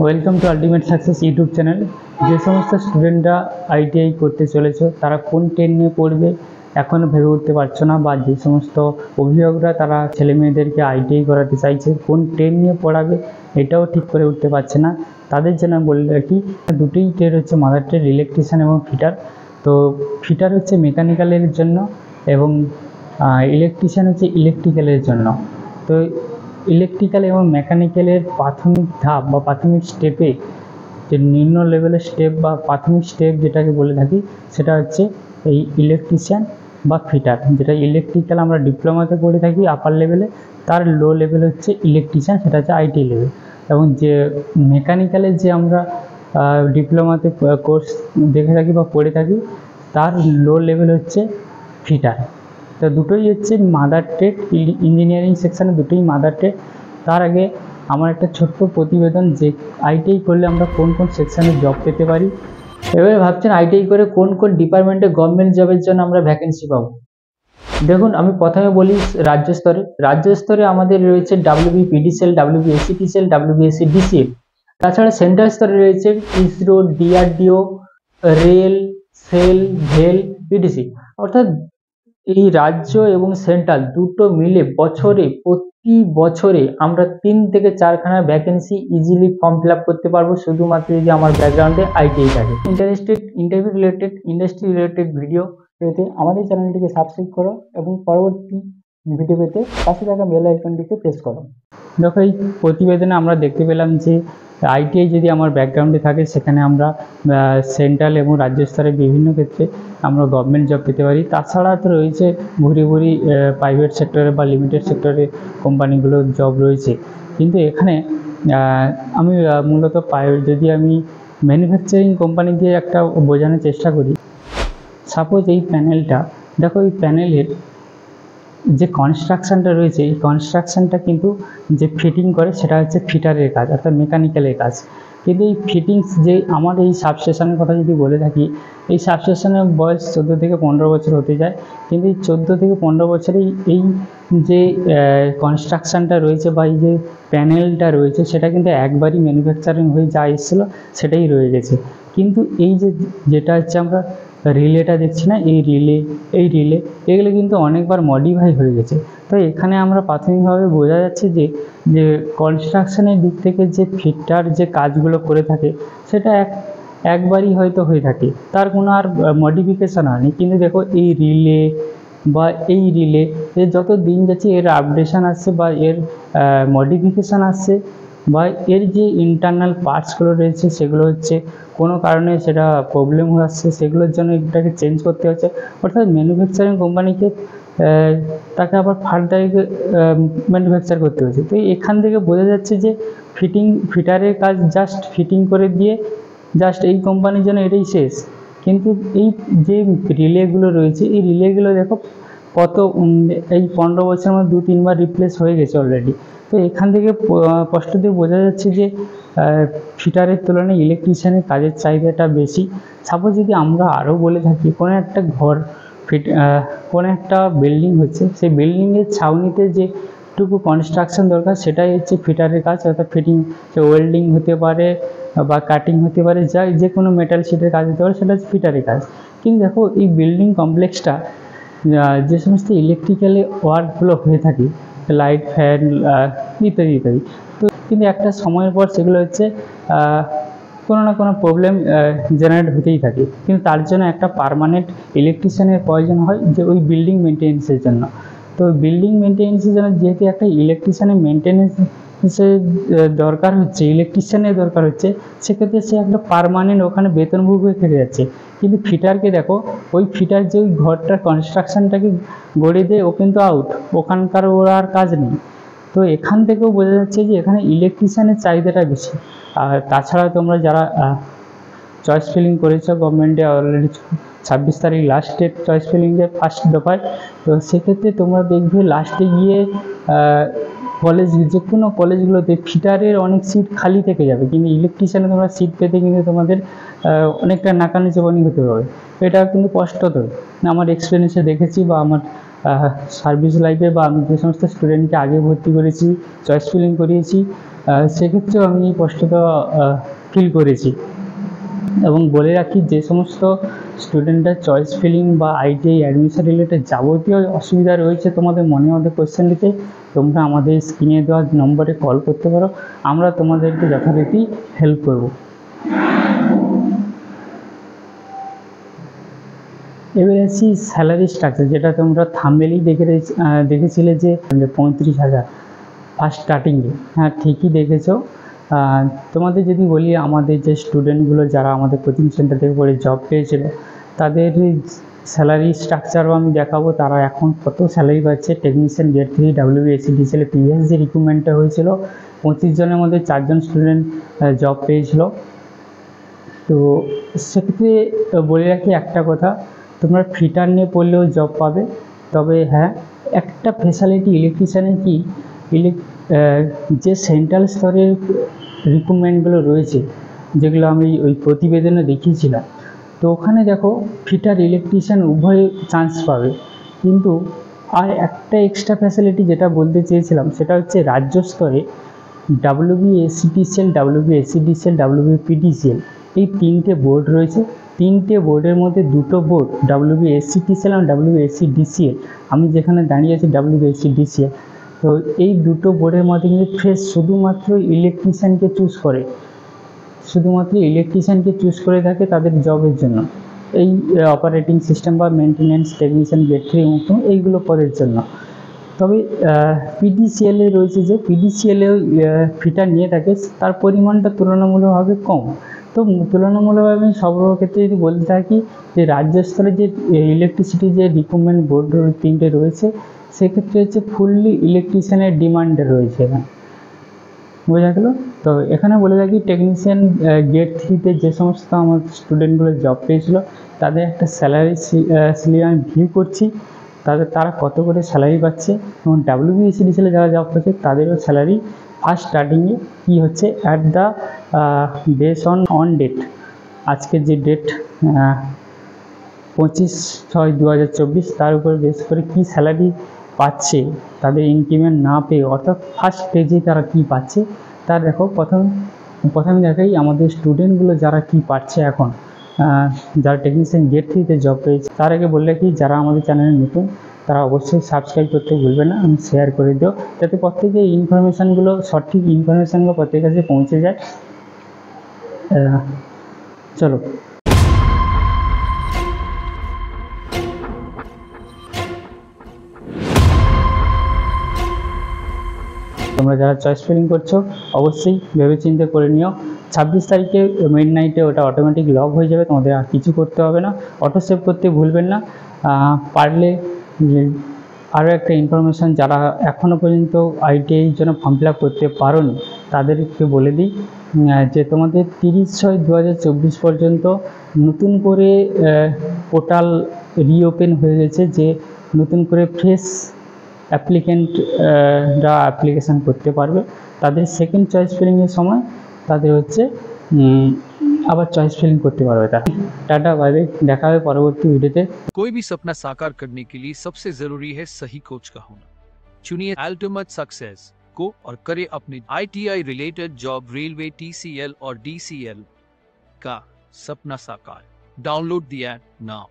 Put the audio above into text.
Welcome to ultimate success YouTube channel. যে সমস্ত স্টুডেন্টরা আইটিআই করতে চলেছে তারা কোন ট্রেন নিয়ে পড়বে এখনও ভেবে উঠতে পারছো না, বা যে সমস্ত অভিভাবকরা তারা ছেলে মেয়েদেরকে আইটিআই করাতে চাইছে কোন ট্রেন নিয়ে পড়াবে এটাও ঠিক করে উঠতে পারছে না, তাদের জন্য বলে রাখি দুটোই ট্রেড হচ্ছে মাদার ট্রেড, ইলেকট্রিশিয়ান এবং ফিটার। তো ফিটার হচ্ছে মেকানিক্যালের জন্য এবং ইলেকট্রিশিয়ান হচ্ছে ইলেকট্রিক্যালের জন্য। তো ইলেকট্রিক্যাল এবং মেকানিক্যালের প্রাথমিক ধাপ বা প্রাথমিক স্টেপে যে নিম্ন লেভেলের স্টেপ বা প্রাথমিক স্টেপ যেটাকে বলে থাকি সেটা হচ্ছে এই ইলেকট্রিশিয়ান বা ফিটার। যেটা ইলেকট্রিক্যাল আমরা ডিপ্লোমাতে পড়ে থাকি আপার লেভেলে, তার লো লেভেল হচ্ছে ইলেকট্রিশিয়ান, সেটা হচ্ছে আইটি লেভেল। এবং যে মেকানিক্যালের যে আমরা ডিপ্লোমাতে কোর্স দেখে থাকি বা পড়ে থাকি তার লো লেভেল হচ্ছে ফিটার। তো দুটোই হচ্ছে মাদার ট্রেড, ইঞ্জিনিয়ারিং সেকশানে দুটোই মাদার ট্রেড। তার আগে আমার একটা ছোট্ট প্রতিবেদন যে আইটিআই করলে আমরা কোন কোন সেকশানে জব পেতে পারি। এবারে ভাবছেন আইটিআই করে কোন কোন ডিপার্টমেন্টে গভর্নমেন্ট জবের জন্য আমরা ভ্যাকেন্সি পাবো। দেখুন, আমি প্রথমে বলি রাজ্য স্তরে আমাদের রয়েছে WBPDCL, WBSCTCL, WBSCDCL। তাছাড়া সেন্ট্রাল স্তরে রয়েছে ইসরো, DRDO, রেল, সেল, ভেল, ইটিসি। অর্থাৎ এই রাজ্য এবং সেন্ট্রাল দুটো মিলে প্রতি বছরে আমরা 3 থেকে 4খানা vacancy easily form fill up করতে পারবো, শুধুমাত্র যদি আমার ব্যাকগ্রাউন্ডে আইটিআই থাকে। Interview related, industry related video পেতে আমাদের চ্যানেলটিকে সাবস্ক্রাইব করো এবং পরবর্তী ভিডিও পেতে পাশে থাকা বেল আইকনটিকে প্রেস করো। দেখো, এই প্রতিবেদনে আমরা দেখতে পেলাম যে আইটিআই যদি আমার ব্যাকগ্রাউন্ডে থাকে সেখানে আমরা সেন্ট্রাল এবং রাজ্য স্তরে বিভিন্ন ক্ষেত্রে আমরা গভর্নমেন্ট জব পেতে পারি। তাছাড়া তো রয়েছে ভুরি প্রাইভেট সেক্টরে বা লিমিটেড সেক্টরে কোম্পানিগুলোর জব রয়েছে। কিন্তু এখানে আমি মূলত যদি আমি ম্যানুফ্যাকচারিং কোম্পানি দিয়ে একটা বোঝানোর চেষ্টা করি। সাপোজ এই প্যানেলটা দেখো, এই প্যানেলের যে কনস্ট্রাকশানটা রয়েছে এই কনস্ট্রাকশানটা কিন্তু যে ফিটিং করে সেটা হচ্ছে ফিটারের কাজ, অর্থাৎ মেকানিক্যালের কাজ। কিন্তু এই ফিটিংস যে আমার এই সাবস্টেশনের কথা যদি বলে থাকি, এই সাবস্টেশনের বয়স 14 থেকে 15 বছর হতে যায়। কিন্তু এই 14 থেকে 15 বছরেই এই যে কনস্ট্রাকশানটা রয়েছে বা এই যে প্যানেলটা রয়েছে সেটা কিন্তু একবারই ম্যানুফ্যাকচারিং হয়ে যা এসেছিলো সেটাই রয়ে গেছে। কিন্তু এই যেটা হচ্ছে আমরা রিলেটা দেখছি না, এই রিলে এগুলো কিন্তু অনেকবার মডিফাই হয়ে গেছে। তো এখানে আমরা প্রাথমিকভাবে বোঝা যাচ্ছে যে কনস্ট্রাকশনের দিক থেকে যে ফিটার যে কাজগুলো করে থাকে সেটা একবারই হয়তো হয়ে থাকে, তার কোনো আর মডিফিকেশান হয়নি। কিন্তু দেখো এই রিলে এর যত দিন যাচ্ছে এর আপডেশন আসছে বা এর মডিফিকেশান আসছে, বা এর যে ইন্টারনাল পার্টসগুলো রয়েছে সেগুলো হচ্ছে কোনো কারণে সেটা প্রবলেম হয়ে আসছে, সেগুলোর জন্য এটাকে চেঞ্জ করতে হচ্ছে। অর্থাৎ ম্যানুফ্যাকচারিং কোম্পানিকে তাকে আবার ফার্দার ম্যানুফ্যাকচার করতে হচ্ছে। তো এখান থেকে বোঝা যাচ্ছে যে ফিটারের কাজ জাস্ট ফিটিং করে দিয়ে জাস্ট এই কোম্পানির জন্য এটাই শেষ। কিন্তু এই যে রিলেগুলো রয়েছে এই রিলেগুলো দেখো কত এই 15 বছরের মধ্যে 2-3 বার রিপ্লেস হয়ে গেছে অলরেডি। তো এখান থেকে স্পষ্ট দিয়ে বোঝা যাচ্ছে যে ফিটারের তুলনায় ইলেকট্রিশিয়ানের কাজের চাহিদাটা বেশি। সাপোজ যদি আমরা আরও বলে থাকি কোনো একটা কোনো একটা বিল্ডিং হচ্ছে, সেই বিল্ডিংয়ের ছাউনিতে যেটুকু কনস্ট্রাকশন দরকার সেটাই হচ্ছে ফিটারের কাজ। অর্থাৎ ফিটিং, ওয়েল্ডিং হতে পারে বা কাটিং হতে পারে, যে কোনো মেটাল শিটের কাজ হতে পারে, সেটা হচ্ছে ফিটারের কাজ। কিন্তু দেখো এই বিল্ডিং কমপ্লেক্সটা যে সমস্ত ইলেকট্রিক্যালি ওয়ার্কগুলো হয়ে থাকে, লাইট, ফ্যান ইত্যাদি ইত্যাদি, তো কিন্তু একটা সময়ের পর সেগুলো হচ্ছে কোনো না কোনো প্রবলেম জেনারেট হতেই থাকে। কিন্তু তার জন্য একটা পার্মানেন্ট ইলেকট্রিশিয়ানের প্রয়োজন হয় যে ওই বিল্ডিং মেনটেন্যান্সের জন্য। তো বিল্ডিং মেনটেন্যান্সের জন্য যেহেতু একটা ইলেকট্রিশিয়ানের মেনটেন্যান্সের দরকার হচ্ছে, ইলেকট্রিশিয়ানের দরকার হচ্ছে, সেক্ষেত্রে সে একটা পার্মানেন্ট ওখানে বেতনভোগ হয়ে থেকে যাচ্ছে। কিন্তু ফিটারকে দেখো, ওই ফিটার যে ওই ঘরটার কনস্ট্রাকশানটাকে গড়ে দেয় ও কিন্তু আউট, ওখানকার ওর আর কাজ নেই। তো এখান থেকেও বোঝা যাচ্ছে যে এখানে ইলেকট্রিশিয়ানের চাহিদাটা বেশি। আর তাছাড়া তোমরা যারা চয়েস ফিলিং করেছো গভর্নমেন্টে অলরেডি 26 তারিখ লাস্ট ডেট চয়েস ফিলিংয়ের ফার্স্ট দফায়, তো সেক্ষেত্রে তোমরা দেখবে লাস্টে গিয়ে যে কোনো কলেজগুলোতে ফিটারের অনেক সিট খালি থেকে যাবে, কিন্তু ইলেকট্রিশিয়ানে তোমরা সিট পেতে কিন্তু তোমাদের অনেকটা নাকানি চেপানি হতে হবে। এটা কিন্তু কষ্টকর, আমার এক্সপিরিয়েন্সে দেখেছি বা আমার সার্ভিস লাইফে বা আমি যে সমস্ত স্টুডেন্টকে আগে ভর্তি করেছি, চয়েস ফিলিং করিয়েছি, সেক্ষেত্রেও আমি কষ্টটা ফিল করেছি। এবং বলে রাখি, যে সমস্ত স্টুডেন্টরা চয়েস ফিলিং বা আইটিআই অ্যাডমিশন রিলেটেড যাবতীয় অসুবিধা রয়েছে তোমাদের মনের মধ্যে কোয়েশ্চেন নিতে, তোমরা আমাদের স্ক্রিনে দেওয়া নম্বরে কল করতে পারো, আমরা তোমাদেরকে যথারীতি হেল্প করব। এবারে আসি স্যালারি স্ট্রাকচার, যেটা তোমরা থাম্বনেইলেই দেখেছিলে যে 35,000 ফার্স্ট স্টার্টিংয়ে। হ্যাঁ, ঠিকই দেখেছো। তোমাদের যদি বলি, আমাদের যে স্টুডেন্টগুলো যারা আমাদের কোচিং সেন্টার থেকে পড়ে জব পেয়েছিল, তাদের স্যালারি স্ট্রাকচারও আমি দেখাবো, তারা এখন কত স্যালারি পাচ্ছে। টেকনিশিয়ান গ্রেড 3 WBSCDCL প্রিভিয়াস যে রিক্রুটমেন্টটা হয়েছিল, 25 জনের মধ্যে 4 জন স্টুডেন্ট জব পেয়েছিল। তো সেক্ষেত্রে বলে রাখি একটা কথা, তোমরা ফিটার নিয়ে পড়লেও জব পাবে। তবে হ্যাঁ, একটা ফ্যাসিলিটি ইলেকট্রিশিয়ানের কি, যে সেন্ট্রাল স্তরের রিক্রুটমেন্টগুলো রয়েছে, যেগুলো আমি ওই প্রতিবেদনে দেখিয়েছিলাম, তো ওখানে দেখো ফিটার ইলেকট্রিশিয়ান উভয় চান্স পাবে। কিন্তু আর একটা এক্সট্রা ফ্যাসিলিটি যেটা বলতে চেয়েছিলাম, সেটা হচ্ছে রাজ্য স্তরে WBSCDCL, WBPDCL এই 3টে বোর্ড রয়েছে। 3টে বোর্ডের মধ্যে 2টো বোর্ড WBSCDCL এবং WBSCDCL, আমি যেখানে দাঁড়িয়ে আছি WBSCDCL, তো এই 2টো বোর্ডের মধ্যে কিন্তু শুধুমাত্র ইলেকট্রিশিয়ানকে চুজ করে থাকে তাদের জবের জন্য, এই অপারেটিং সিস্টেম বা মেনটেন্যান্স টেকনিশিয়ান, ব্যাটারি মতো এইগুলো পদের জন্য। তবে PDCL-এ রয়েছে, যে PDCL-এও ফিটার নিয়ে থাকে, তার পরিমাণটা তুলনামূলকভাবে কম। তো তুলনামূলকভাবে আমি সব ক্ষেত্রে যদি বলতে থাকি, যে রাজ্য স্তরে যে ইলেকট্রিসিটি যে রিক্রুটমেন্ট বোর্ড 3টে রয়েছে, সেক্ষেত্রে হচ্ছে ফুললি ইলেকট্রিশিয়ানের ডিমান্ডে রয়েছে এখানে, বোঝা গেল। তো এখানে বলে রাখি, টেকনিশিয়ান গ্রেড 3-তে যে সমস্ত আমার স্টুডেন্টগুলো জব পেয়েছিল, তাদের একটা স্যালারি স্লিপ আমি ভিউ করছি, তারা কত করে স্যালারি পাচ্ছে, এবং WBSCDCL-এ যারা জব করছে তাদেরও স্যালারি ফার্স্ট স্টার্টিংয়ে কী হচ্ছে at the base on date, আজকের যে ডেট 25/6/2024, তার উপর বেস করে কী স্যালারি পাচ্ছে, তাদের ইনক্রিমেন্ট না পেয়ে, অর্থাৎ ফার্স্ট স্টেজে তারা কী পাচ্ছে, তার দেখো প্রথমে দেখাই আমাদের স্টুডেন্টগুলো যারা কী পাচ্ছে এখন, যারা টেকনিশিয়ান গ্রেড 3-তে জব পেয়েছে। তার আগে বললে কি, যারা আমাদের চ্যানেলে নতুন, তারা অবশ্যই সাবস্ক্রাইব করতে ভুলবে না, আমি শেয়ার করে দিও, যাতে প্রত্যেকে ইনফরমেশানগুলো, সঠিক ইনফরমেশানগুলো প্রত্যেকের কাছে পৌঁছে যায়। চলো, তোমরা যারা চয়েস ফিলিং করছো, অবশ্যই ভেবেচিন্তে করে নিও। 26 তারিখে মিড নাইটে ওটা অটোমেটিক লগ হয়ে যাবে, তোমাদের আর কিছু করতে হবে না। অটো সেভ করতে ভুলবেন না। পারলে আরও একটা ইনফরমেশান, যারা এখনও পর্যন্ত ITIর জন্য ফর্ম ফিল আপ করতে পারোনি, তাদেরকে বলে দিই যে তোমাদের 30/6/2024 পর্যন্ত নতুন করে পোর্টাল রিওপেন হয়ে গেছে, যে নতুন করে ফ্রেশ অ্যাপ্লিকেন্টরা অ্যাপ্লিকেশান করতে পারবে। তাদের সেকেন্ড চয়েস ফিলিংয়ের সময় তাদের হচ্ছে আবার চয়েস ফিলিং করতে পারবে। টাটা, বাই বাই, দেখা হবে পরবর্তী ভিডিওতে। कोई भी सपना साकार करने के लिए सबसे जरूरी है सही कोच का होना। चुनिए अल्टीमेट सक्सेस को और करें अपने ITI related job, railway, TCL और DCL का सपना साकार। Download the app now.